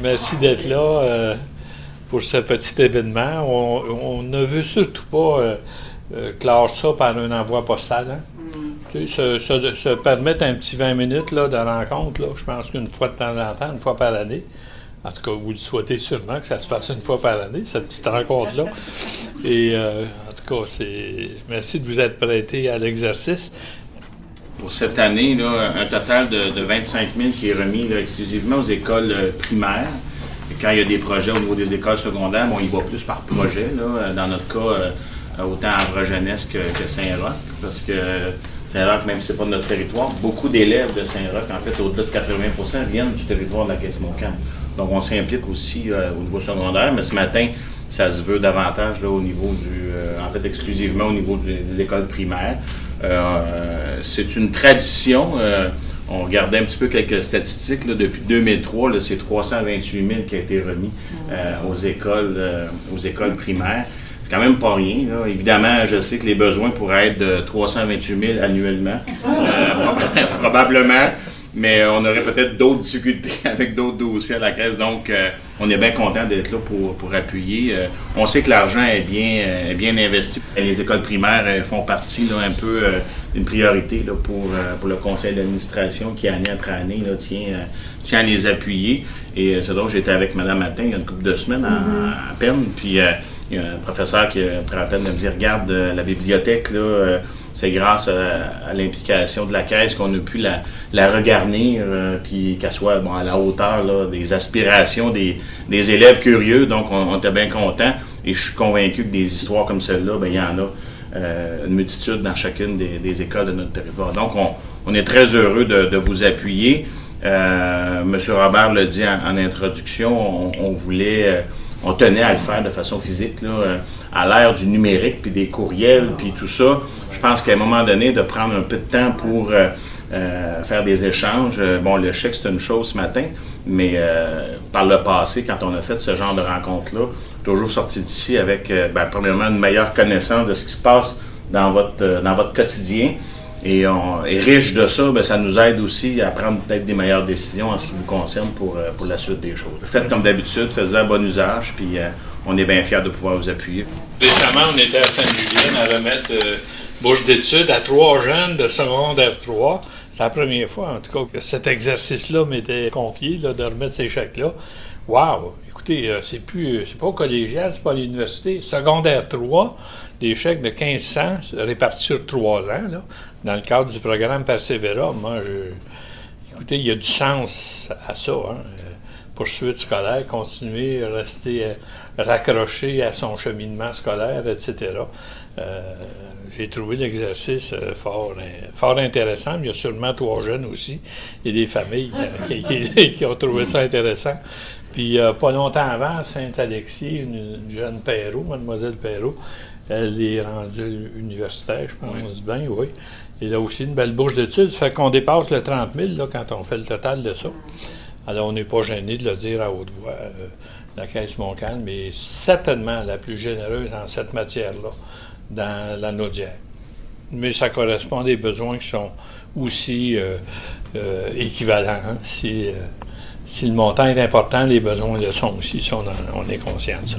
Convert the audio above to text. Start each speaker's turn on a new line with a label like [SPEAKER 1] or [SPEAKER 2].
[SPEAKER 1] merci d'être là pour ce petit événement. On ne veut surtout pas clore ça par un envoi postal. Hein? Tu sais, se permettre un petit 20 minutes là, de rencontre, là, je pense qu'une fois de temps en temps, une fois par année. En tout cas, vous le souhaitez sûrement que ça se fasse une fois par année, cette petite rencontre-là. Et en tout cas, merci de vous être prêté à l'exercice.
[SPEAKER 2] Pour cette année, là, un total de 25 000 qui est remis là, exclusivement aux écoles primaires. Et quand il y a des projets au niveau des écoles secondaires, on y va plus par projet. Là. Dans notre cas, autant à Havre-Jeunesse que Saint-Roch, parce que Saint-Roch, même si ce n'est pas de notre territoire, beaucoup d'élèves de Saint-Roch, en fait, au-delà de 80 % viennent du territoire de la Caisse-Montcalm. Donc, on s'implique aussi au niveau secondaire, mais ce matin, ça se veut davantage là, au niveau en fait, exclusivement au niveau des écoles primaires. C'est une tradition. On regardait un petit peu quelques statistiques. Là, depuis 2003, là, c'est 328 000 qui a été remis aux écoles primaires. C'est quand même pas rien. Là. Évidemment, je sais que les besoins pourraient être de 328 000 annuellement. Probablement. Mais on aurait peut-être d'autres difficultés avec d'autres dossiers à la Caisse. Donc, on est bien content d'être là pour appuyer. On sait que l'argent est bien investi. Les écoles primaires font partie là, un peu d'une priorité là, pour le conseil d'administration qui, année après année, là, tient à les appuyer. Et c'est donc j'étais avec Mme Matin il y a une couple de semaines à peine. Puis, il y a un professeur qui prend la peine de me dire, regarde, la bibliothèque, là, c'est grâce à l'implication de la Caisse qu'on a pu la regarnir, puis qu'elle soit à la hauteur là, des aspirations des élèves curieux. Donc, on était bien contents. Et je suis convaincu que des histoires comme celle-là, il y en a une multitude dans chacune des écoles de notre territoire. Donc, on est très heureux de vous appuyer. M. Robert l'a dit en introduction, on tenait à le faire de façon physique, là, à l'ère du numérique, puis des courriels, puis tout ça. Je pense qu'à un moment donné, de prendre un peu de temps pour faire des échanges. Bon, le chèque, c'est une chose ce matin, mais par le passé, quand on a fait ce genre de rencontre-là, toujours sorti d'ici avec, premièrement, une meilleure connaissance de ce qui se passe dans votre quotidien. Et riche de ça, ça nous aide aussi à prendre peut-être des meilleures décisions en ce qui vous concerne pour la suite des choses. Faites comme d'habitude, faites-en bon usage, puis on est bien fiers de pouvoir vous appuyer.
[SPEAKER 1] Récemment, on était à Sainte-Julienne à remettre bourse d'études à 3 jeunes de secondaire 3. C'est la première fois, en tout cas, que cet exercice-là m'était confié, là, de remettre ces chèques-là. Wow! Écoutez, c'est pas collégial, c'est pas l'université. Secondaire 3, des chèques de 1500 répartis sur 3 ans, là, dans le cadre du programme Persévéra. Moi, écoutez, il y a du sens à ça. Hein. Poursuite scolaire, continuer, rester raccroché à son cheminement scolaire, etc. J'ai trouvé l'exercice fort intéressant. Il y a sûrement 3 jeunes aussi. Il y a des familles qui ont trouvé ça intéressant. Puis, pas longtemps avant, Saint-Alexis, une jeune Perrault, Mademoiselle Perrault, elle est rendue universitaire, je pense bien, oui. Elle a aussi une belle bourse d'études. Ça fait qu'on dépasse le 30 000 là, quand on fait le total de ça. Alors, on n'est pas gêné de le dire à haute voix. La Caisse-Montcalm est certainement la plus généreuse en cette matière-là dans la Naudière. Mais ça correspond à des besoins qui sont aussi équivalents. Hein. Si le montant est important, les besoins le sont aussi, si on est conscient de ça.